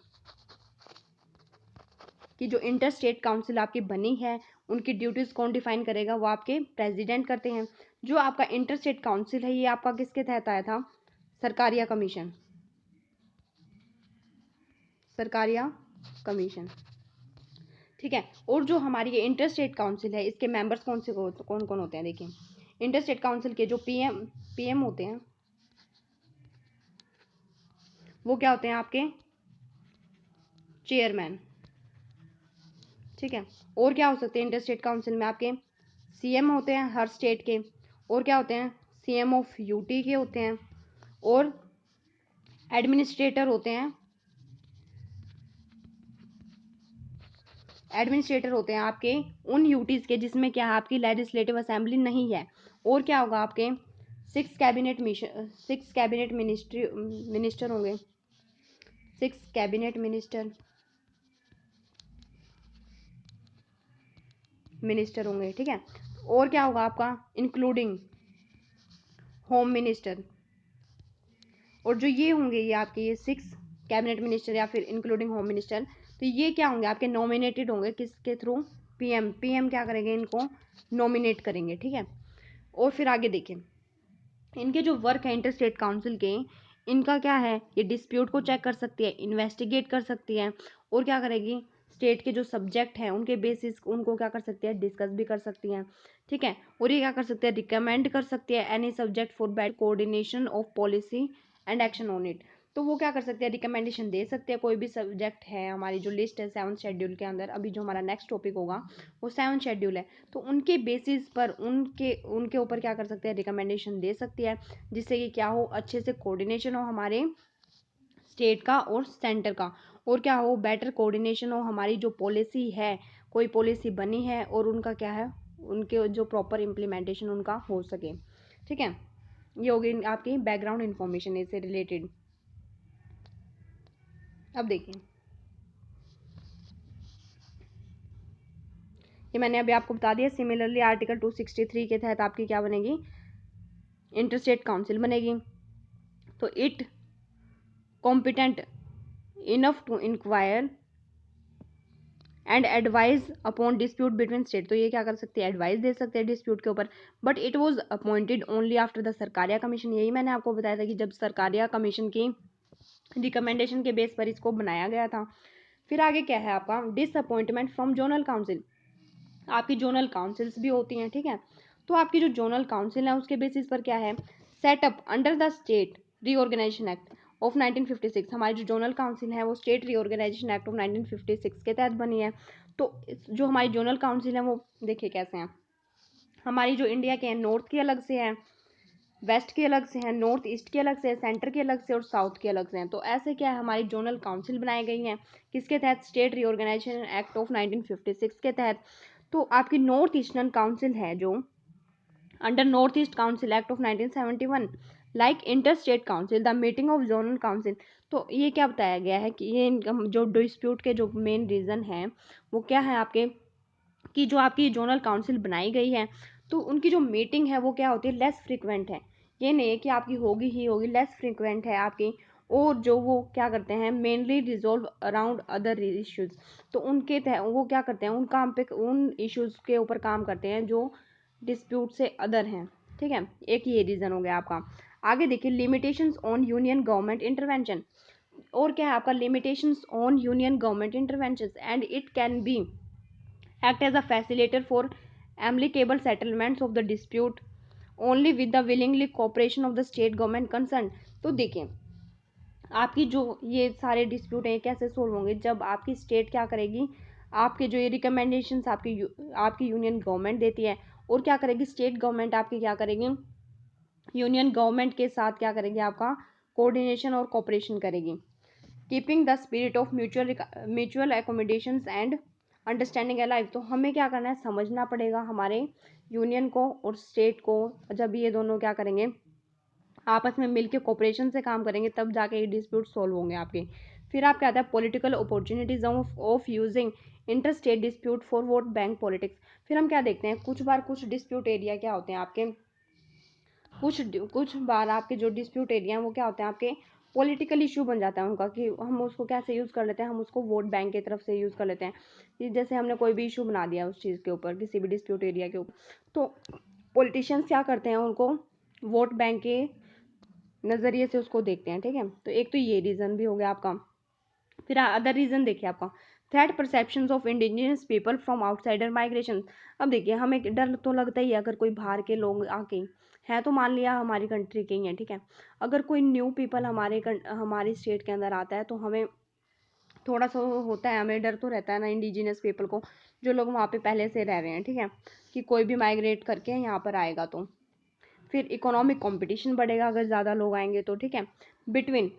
कि जो इंटर स्टेट काउंसिल आपकी बनी है उनकी ड्यूटीज कौन डिफाइन करेगा, वो आपके प्रेसिडेंट करते हैं। जो आपका इंटर स्टेट काउंसिल है ये आपका किसके तहत आया था, सरकारिया कमीशन, सरकारिया कमीशन। ठीक है। और जो हमारी ये इंटर स्टेट काउंसिल है, इसके मेंबर्स कौन कौन होते हैं, देखिए इंटर स्टेट काउंसिल के जो पीएम होते हैं वो क्या होते हैं आपके चेयरमैन। ठीक है। और क्या हो सकते हैं इंटर स्टेट काउंसिल में आपके सीएम होते हैं हर स्टेट के, और क्या होते हैं सीएम ऑफ यूटी के होते हैं, और एडमिनिस्ट्रेटर होते हैं, आपके उन यूटीज के जिसमें क्या है आपकी लेजिस्लेटिव असेंबली नहीं है। और क्या होगा आपके 6 कैबिनेट मिनिस्टर होंगे, 6 कैबिनेट मिनिस्टर होंगे। ठीक है। और क्या होगा आपका इंक्लूडिंग होम मिनिस्टर। और जो ये होंगे ये आपके ये 6 कैबिनेट मिनिस्टर या फिर इंक्लूडिंग होम मिनिस्टर, तो ये क्या होंगे आपके नॉमिनेटेड होंगे किसके थ्रू, पीएम क्या करेंगे इनको नॉमिनेट करेंगे। ठीक है। और फिर आगे देखें इनके जो वर्क है इंटर स्टेट काउंसिल के, इनका क्या है, ये डिस्प्यूट को चेक कर सकती है, इन्वेस्टिगेट कर सकती है, और क्या करेगी स्टेट के जो सब्जेक्ट हैं उनके बेसिस उनको क्या कर सकती है डिस्कस भी कर सकती हैं। ठीक है। और ये क्या कर सकते हैं रिकमेंड कर सकती है any subject for better coordination of policy and action on it. तो वो क्या कर सकते हैं रिकमेंडेशन दे सकते हैं, कोई भी सब्जेक्ट है हमारी जो लिस्ट है 7th शेड्यूल के अंदर, अभी जो हमारा नेक्स्ट टॉपिक होगा वो 7th शेड्यूल है, तो उनके बेसिस पर उनके उनके ऊपर क्या कर सकते हैं रिकमेंडेशन दे सकती है, जिससे कि क्या हो अच्छे से कोऑर्डिनेशन हो हमारे स्टेट का और सेंटर का, और क्या हो बेटर कोऑर्डिनेशन हो हमारी जो पॉलिसी है, कोई पॉलिसी बनी है और उनका क्या है उनके जो प्रॉपर इम्प्लीमेंटेशन उनका हो सके। ठीक है। ये होगी आपकी बैकग्राउंड इन्फॉर्मेशन इससे रिलेटेड। अब देखिए ये मैंने अभी आपको बता दिया। सिमिलरली आर्टिकल 263 के तहत आपकी क्या बनेगी इंटरस्टेट काउंसिल बनेगी। तो it competent enough to enquire and advise upon dispute between state. तो ये क्या कर सकते हैं एडवाइस दे सकते हैं डिस्प्यूट के ऊपर, but it was appointed only after the Sarkaria commission. यही मैंने आपको बताया था कि जब सरकारिया कमीशन की रिकमेंडेशन के बेस पर इसको बनाया गया था। फिर आगे क्या है आपका डिसअपॉइंटमेंट फ्रॉम जोनल काउंसिल। आपकी जोनल काउंसिल्स भी होती हैं। ठीक है। तो आपकी जो जोनल काउंसिल है उसके बेसिस पर क्या है set up under the state reorganisation act of 1956। हमारी जो जोनल काउंसिल है वो स्टेट रीऑर्गेनाइजेशन एक्ट ऑफ 1956 के तहत बनी है। तो जो हमारी जोनल काउंसिल है वो देखिए कैसे हैं, हमारी जो इंडिया के हैं नॉर्थ की अलग से है, वेस्ट की अलग से है, नॉर्थ ईस्ट की अलग से है, सेंटर की अलग से और साउथ की अलग से हैं। तो ऐसे क्या है हमारी जोनल काउंसिल बनाई गई हैं किसके तहत स्टेट रीऑर्गेनाइजेशन एक्ट ऑफ 1956 के तहत। तो आपकी नॉर्थ ईस्टर्न काउंसिल है जो under north east council act of 1971 like inter state council the meeting of zonal council. तो ये क्या बताया गया है कि ये जो डिस्प्यूट के जो मेन रीज़न है वो क्या है आपके कि जो आपकी जोनल काउंसिल बनाई गई है तो उनकी जो मीटिंग है वो क्या होती है लेस फ्रिक्वेंट है। ये नहीं है कि आपकी होगी ही होगी, लेस फ्रिक्वेंट है आपकी। और जो वो क्या करते हैं mainly resolve around other issues. तो उनके वो क्या करते हैं उन काम पे उन इश्यूज के ऊपर काम करते हैं जो डिस्प्यूट से अदर हैं। ठीक है। एक ये रीज़न हो गया आपका। आगे देखिए limitations on union government intervention. और क्या है आपका limitations on union government intervention and it can be act as a facilitator for amicable settlements of the dispute only with the willingly cooperation of the state government concerned। तो देखिए आपकी जो ये सारे डिस्प्यूट हैं कैसे सोल्व होंगे जब आपकी स्टेट क्या करेगी, आपके जो ये रिकमेंडेशंस आपकी यूनियन गवर्नमेंट देती है, और क्या करेगी स्टेट गवर्नमेंट आपकी क्या करेगी यूनियन गवर्नमेंट के साथ क्या करेगी आपका कोऑर्डिनेशन और कोऑपरेशन करेगी, keeping the spirit of mutual accommodations and understanding alive. तो हमें क्या करना है समझना पड़ेगा हमारे यूनियन को और स्टेट को, जब ये दोनों क्या करेंगे आपस में मिलकर कोऑपरेशन से काम करेंगे तब जाके ये डिस्प्यूट सॉल्व होंगे आपके। फिर आपका आता है political opportunities of using inter state dispute for vote bank politics. फिर हम क्या देखते हैं कुछ बार कुछ डिस्प्यूट एरिया क्या होते हैं आपके कुछ बार आपके जो डिस्प्यूट एरिया हैं वो क्या होते हैं आपके पॉलिटिकल इशू बन जाता है उनका, कि हम उसको कैसे यूज़ कर लेते हैं, हम उसको वोट बैंक की तरफ से यूज़ कर लेते हैं कि जैसे हमने कोई भी इशू बना दिया उस चीज़ के ऊपर किसी भी डिस्प्यूट एरिया के ऊपर, तो पॉलिटिशियंस क्या करते हैं उनको वोट बैंक के नज़रिए से उसको देखते हैं। ठीक है। तो एक तो ये रीज़न भी हो गया आपका। फिर अदर रीज़न देखिए आपका threat perceptions of indigenous people from outsider migration. अब देखिए हमें डर तो लगता ही है, अगर कोई बाहर के लोग आके हैं तो मान लिया हमारी कंट्री के ही हैं, ठीक है। अगर कोई न्यू पीपल हमारी स्टेट के अंदर आता है तो हमें थोड़ा सा होता है, हमें डर तो रहता है ना इंडिजिनियस पीपल को, जो लोग वहाँ पे पहले से रह रहे हैं, ठीक है, कि कोई भी माइग्रेट करके यहाँ पर आएगा तो फिर इकोनॉमिक कंपटीशन बढ़ेगा अगर ज़्यादा लोग आएंगे तो, ठीक है, बिटवीन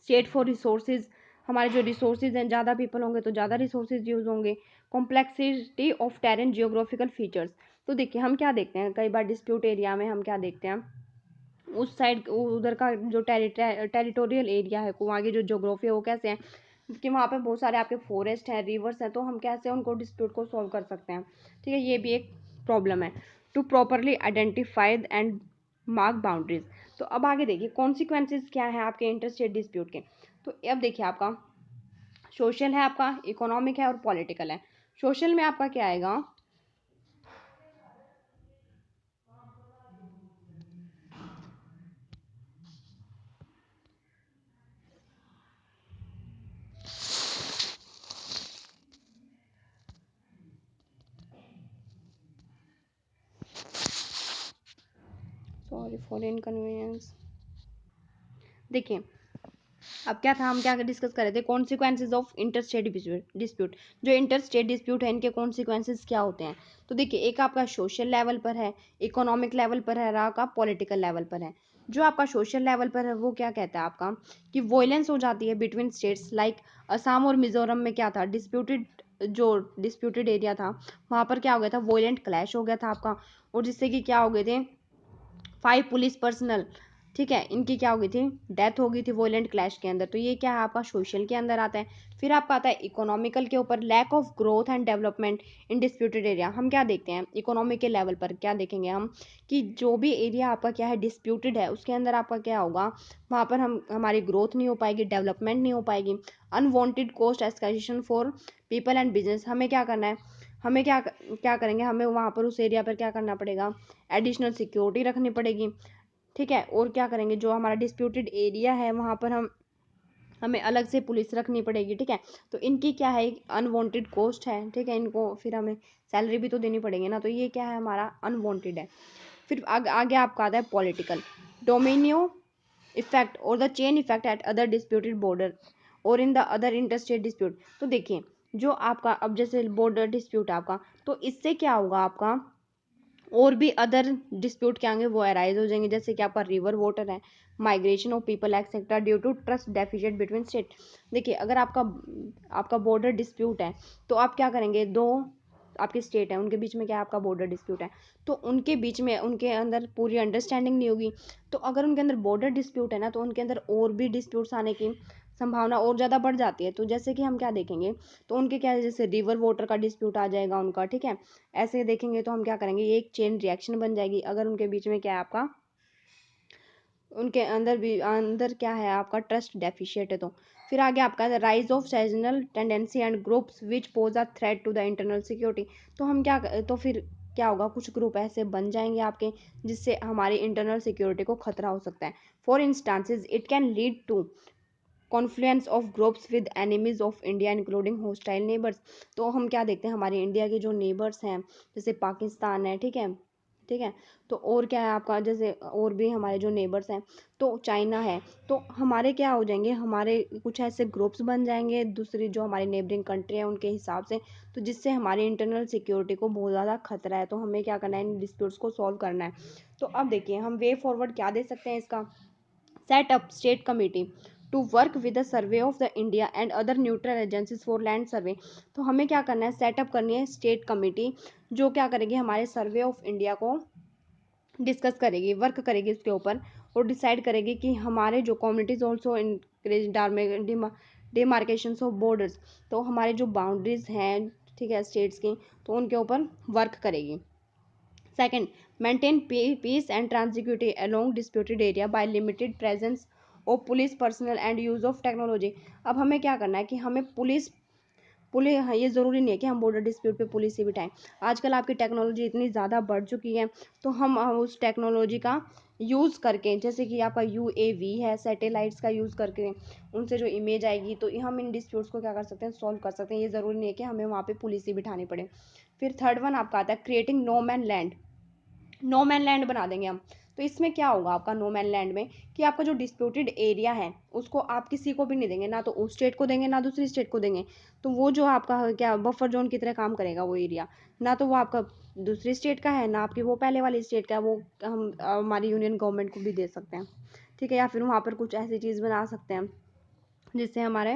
स्टेट फॉर रिसोर्सेज। हमारे जो रिसोर्सेज हैं, ज़्यादा पीपल होंगे तो ज़्यादा रिसोर्सेज यूज़ होंगे। Complexity of terrain geographical features. तो देखिए हम क्या देखते हैं, कई बार डिस्प्यूट एरिया में हम क्या देखते हैं, उस साइड उधर का जो टेरिटोरियल एरिया है, वहाँ की जो जोग्राफी है वो कैसे है कि वहाँ पे बहुत सारे आपके फॉरेस्ट हैं, रिवर्स हैं, तो हम कैसे उनको डिस्प्यूट को सॉल्व कर सकते हैं, ठीक है, ये भी एक प्रॉब्लम है। To properly identify and mark boundaries. तो अब आगे देखिए कॉन्सिक्वेंसेज क्या है आपके इंटरस्टेट डिस्प्यूट के। तो अब देखिए आपका सोशल है, आपका इकोनॉमिक है और पॉलिटिकल है। सोशल में आपका क्या आएगा, सॉरी फॉर इनकन्वीनियंस। देखिए अब क्या था, हम क्या डिस्कस कर रहे थे, कॉन्सिक्वेंसेज ऑफ इंटरस्टेट डिस्प्यूट। जो इंटरस्टेट डिस्प्यूट है इनके कॉन्सिक्वेंसेज क्या होते हैं। तो देखिए एक आपका सोशल लेवल पर है, इकोनॉमिक लेवल पर है, और आपका पॉलिटिकल लेवल पर है। जो आपका सोशल लेवल पर है वो क्या कहता है आपका, कि वॉयलेंस हो जाती है बिटवीन स्टेट्स, लाइक असम और मिजोरम में क्या था, जो डिस्प्यूटेड एरिया था वहाँ पर क्या हो गया था, वॉयलेंट क्लैश हो गया था आपका, और जिससे कि क्या हो गए थे 5 पुलिस पर्सनल, ठीक है, इनकी क्या हो गई थी, डेथ हो गई थी वोलेंट क्लैश के अंदर। तो ये क्या है आपका सोशल के अंदर आता है। फिर आपका आता है इकोनॉमिकल के ऊपर, lack of growth and development in disputed area. हम क्या देखते हैं इकोनॉमिक के लेवल पर, क्या देखेंगे हम, कि जो भी एरिया आपका क्या है डिस्प्यूटेड है उसके अंदर आपका क्या होगा, वहाँ पर हमारी ग्रोथ नहीं हो पाएगी, डेवलपमेंट नहीं हो पाएगी। Unwanted cost escalation for people and business. हमें क्या करना है, हमें क्या क्या करेंगे, हमें वहाँ पर उस एरिया पर क्या करना पड़ेगा, एडिशनल सिक्योरिटी रखनी पड़ेगी, ठीक है, और क्या करेंगे, जो हमारा डिस्प्यूटेड एरिया है वहाँ पर हमें अलग से पुलिस रखनी पड़ेगी, ठीक है। तो इनकी क्या है, अनवांटेड कॉस्ट है, ठीक है, इनको फिर हमें सैलरी भी तो देनी पड़ेगी ना, तो ये क्या है हमारा अनवांटेड है। फिर आगे आपका आता है पॉलिटिकल, डोमिनियो इफेक्ट और the chain effect at other disputed border और in the other interstate dispute. तो देखिए जो आपका अब जैसे बॉर्डर डिस्प्यूट आपका, तो इससे क्या होगा आपका, और भी अदर डिस्प्यूट क्या होंगे वो अराइज हो जाएंगे, जैसे कि आपका रिवर वाटर है, migration of people et cetera due to trust deficit between state. देखिए अगर आपका आपका बॉर्डर डिस्प्यूट है तो आप क्या करेंगे, दो आपकी स्टेट है उनके बीच में क्या है, आपका बॉर्डर डिस्प्यूट है, तो उनके बीच में उनके अंदर पूरी अंडरस्टैंडिंग नहीं होगी। तो अगर उनके अंदर बॉर्डर डिस्प्यूट है ना, तो उनके अंदर और भी डिस्प्यूट्स आने की संभावना और ज़्यादा बढ़ जाती है। तो जैसे कि हम क्या देखेंगे, तो उनके क्या है, जैसे रिवर वाटर का डिस्प्यूट आ जाएगा उनका, ठीक है, ऐसे देखेंगे तो हम क्या करेंगे, ये एक चेन रिएक्शन बन जाएगी अगर उनके बीच में क्या है आपका, उनके अंदर भी अंदर क्या है आपका ट्रस्ट डेफिशिएट है। तो फिर आगे आपका rise of secessional tendency and groups which pose a threat to the internal security. तो हम क्या, तो फिर क्या होगा, कुछ ग्रुप ऐसे बन जाएंगे आपके जिससे हमारी इंटरनल सिक्योरिटी को खतरा हो सकता है। For instances it can lead to confluence of groups with enemies of India including hostile neighbours. तो हम क्या देखते हैं, हमारे इंडिया के जो नेबर्स हैं जैसे पाकिस्तान है, ठीक है, ठीक है, तो और क्या है आपका, जैसे और भी हमारे जो नेबर्स हैं, तो चाइना है, तो हमारे क्या हो जाएंगे, हमारे कुछ ऐसे ग्रुप्स बन जाएंगे दूसरी जो हमारी नेबरिंग कंट्री है उनके हिसाब से, तो जिससे हमारी इंटरनल सिक्योरिटी को बहुत ज़्यादा खतरा है। तो हमें क्या करना है, इन डिस्प्यूट्स को सॉल्व करना है। तो अब देखिए हम वे फॉरवर्ड क्या दे सकते हैं इसका, set up state committee to work with the survey of the India and other neutral agencies for land survey। तो हमें क्या करना है, सेटअप करनी है स्टेट कमेटी जो क्या करेगी, हमारे सर्वे ऑफ इंडिया को डिस्कस करेगी, वर्क करेगी उसके ऊपर, और डिसाइड करेगी कि हमारे जो communities also increase demarcation of borders, तो हमारे जो बाउंड्रीज हैं, ठीक है, स्टेट्स की, तो उनके ऊपर वर्क करेगी। Second, maintain peace and tranquility along disputed area by limited presence of police personnel and use of technology। अब हमें क्या करना है कि हमें पुलिस पुलिस, हाँ, ये ज़रूरी नहीं है कि हम बॉर्डर डिस्प्यूट पे पुलिस ही बिठाएं। आजकल आपकी टेक्नोलॉजी इतनी ज़्यादा बढ़ चुकी है, तो हम उस टेक्नोलॉजी का यूज़ करके, जैसे कि आपका यूएवी है, सैटेलाइट्स का यूज़ करके उनसे जो इमेज आएगी, तो हम इन डिस्प्यूट्स को क्या कर सकते हैं, सॉल्व कर सकते हैं। ये ज़रूरी नहीं है कि हमें वहाँ पे पुलिस ही बिठानी पड़े। फिर थर्ड वन आपका आता है creating no man land. No man land बना देंगे हम। तो इसमें क्या होगा आपका नो मैन लैंड में, कि आपका जो डिस्प्यूटेड एरिया है उसको आप किसी को भी नहीं देंगे, ना तो उस स्टेट को देंगे ना दूसरी स्टेट को देंगे। तो वो जो आपका क्या बफर जोन की तरह काम करेगा वो एरिया, ना तो वो आपका दूसरी स्टेट का है, ना आपकी वो पहले वाली स्टेट का है। वो हम हमारी यूनियन गवर्नमेंट को भी दे सकते हैं, ठीक है। या फिर वहाँ पर कुछ ऐसी चीज़ बना सकते हैं जिससे हमारे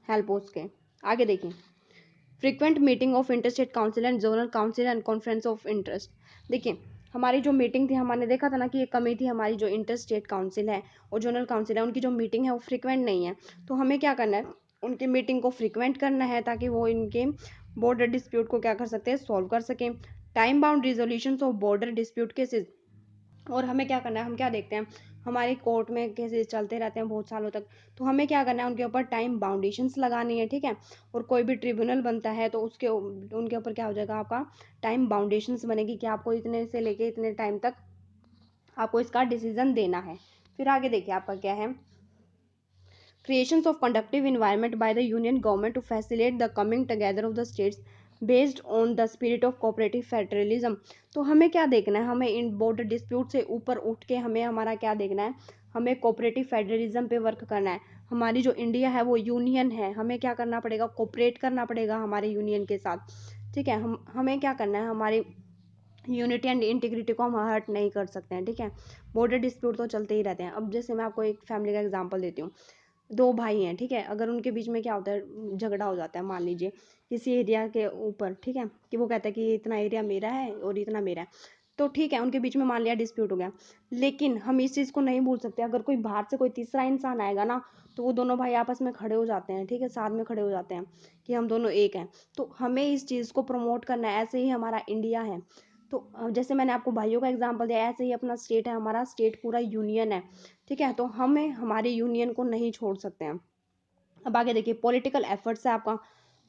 हेल्प हो सके। आगे देखिए, frequent meeting of interstate council and zonal council and conference of interest. देखिए, हमारी जो मीटिंग थी, हमने देखा था ना कि एक कमेटी हमारी जो इंटरस्टेट काउंसिल है और जोनल काउंसिल है, उनकी जो मीटिंग है वो फ्रीक्वेंट नहीं है। तो हमें क्या करना है, उनकी मीटिंग को फ्रीक्वेंट करना है, ताकि वो इनके बॉर्डर डिस्प्यूट को क्या कर सकते हैं, सॉल्व कर सकें। Time bound resolution of border dispute cases. और हमें क्या करना है, हम क्या देखते हैं, हमारी कोर्ट में केसेस चलते रहते हैं बहुत सालों तक। तो हमें क्या करना है, उनके ऊपर टाइम बाउंडेशंस लगानी है, ठीक है। और कोई भी ट्रिब्यूनल बनता है तो उसके उनके ऊपर क्या हो जाएगा, आपका टाइम बाउंडेशंस बनेगी कि आपको इतने से लेके इतने टाइम तक आपको इसका डिसीजन देना है। फिर आगे देखिए आपका क्या है, creations of conducive environment by the union government to facilitate the coming together of the states based on the spirit of cooperative federalism। तो हमें क्या देखना है, हमें इन बॉर्डर डिस्प्यूट से ऊपर उठ के हमें हमारा क्या देखना है, हमें कोऑपरेटिव फेडरलिज्म पे वर्क करना है। हमारी जो इंडिया है वो यूनियन है, हमें क्या करना पड़ेगा, कोऑपरेट करना पड़ेगा हमारे यूनियन के साथ, ठीक है। हमें क्या करना है, हमारी यूनिटी एंड इंटीग्रिटी को हम हर्ट नहीं कर सकते हैं, ठीक है। बॉर्डर डिस्प्यूट तो चलते ही रहते हैं। अब जैसे मैं आपको एक फैमिली का एग्जांपल देती हूँ, दो भाई हैं, ठीक है। अगर उनके बीच में क्या होता है, झगड़ा हो जाता है, मान लीजिए किसी एरिया के ऊपर, ठीक है, कि वो कहता है कि इतना एरिया मेरा है और इतना मेरा है। तो ठीक है, उनके बीच में मान लिया डिस्प्यूट हो गया, लेकिन हम इस चीज़ को नहीं भूल सकते, अगर कोई बाहर से कोई तीसरा इंसान आएगा ना, तो वो दोनों भाई आपस में खड़े हो जाते हैं, ठीक है, साथ में खड़े हो जाते हैं कि हम दोनों एक हैं। तो हमें इस चीज़ को प्रमोट करना है। ऐसे ही हमारा इंडिया है, तो जैसे मैंने आपको भाइयों का एग्जांपल दिया, ऐसे ही अपना स्टेट है, हमारा स्टेट पूरा यूनियन है, ठीक है। तो हमें हमारे यूनियन को नहीं छोड़ सकते हैं। अब आगे देखिए, पॉलिटिकल एफर्ट्स है आपका,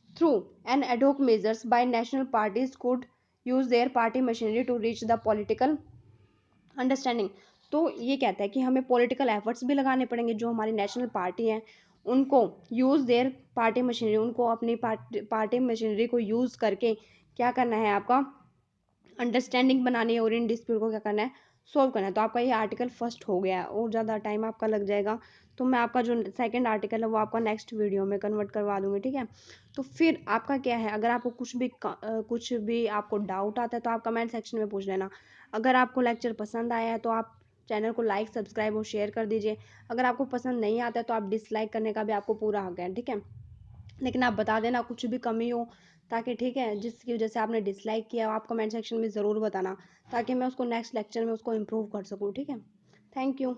through an ad hoc measures by national parties could use their party machinery to reach the political understanding. तो ये कहता है कि हमें पॉलिटिकल एफर्ट्स भी लगाने पड़ेंगे, जो हमारी नेशनल पार्टी है उनको यूज़ देयर पार्टी मशीनरी, उनको अपनी पार्टी मशीनरी को यूज़ करके क्या करना है, आपका अंडरस्टैंडिंग बनानी है और इन डिस्प्यूट को क्या करना है, सॉल्व करना है। तो आपका ये आर्टिकल फर्स्ट हो गया और ज़्यादा टाइम आपका लग जाएगा, तो मैं आपका जो सेकंड आर्टिकल है वो आपका नेक्स्ट वीडियो में कन्वर्ट करवा दूंगी, ठीक है। तो फिर आपका क्या है, अगर आपको कुछ भी आपको डाउट आता है तो आप कमेंट सेक्शन में पूछ लेना। अगर आपको लेक्चर पसंद आया है तो आप चैनल को लाइक, सब्सक्राइब और शेयर कर दीजिए। अगर आपको पसंद नहीं आता है तो आप डिसलाइक करने का भी आपको पूरा हक है, ठीक है। लेकिन आप बता देना कुछ भी कमी हो, ताकि, ठीक है, जिसकी वजह से आपने डिसलाइक किया आप कमेंट सेक्शन में ज़रूर बताना, ताकि मैं उसको नेक्स्ट लेक्चर में उसको इम्प्रूव कर सकूँ, ठीक है। Thank you.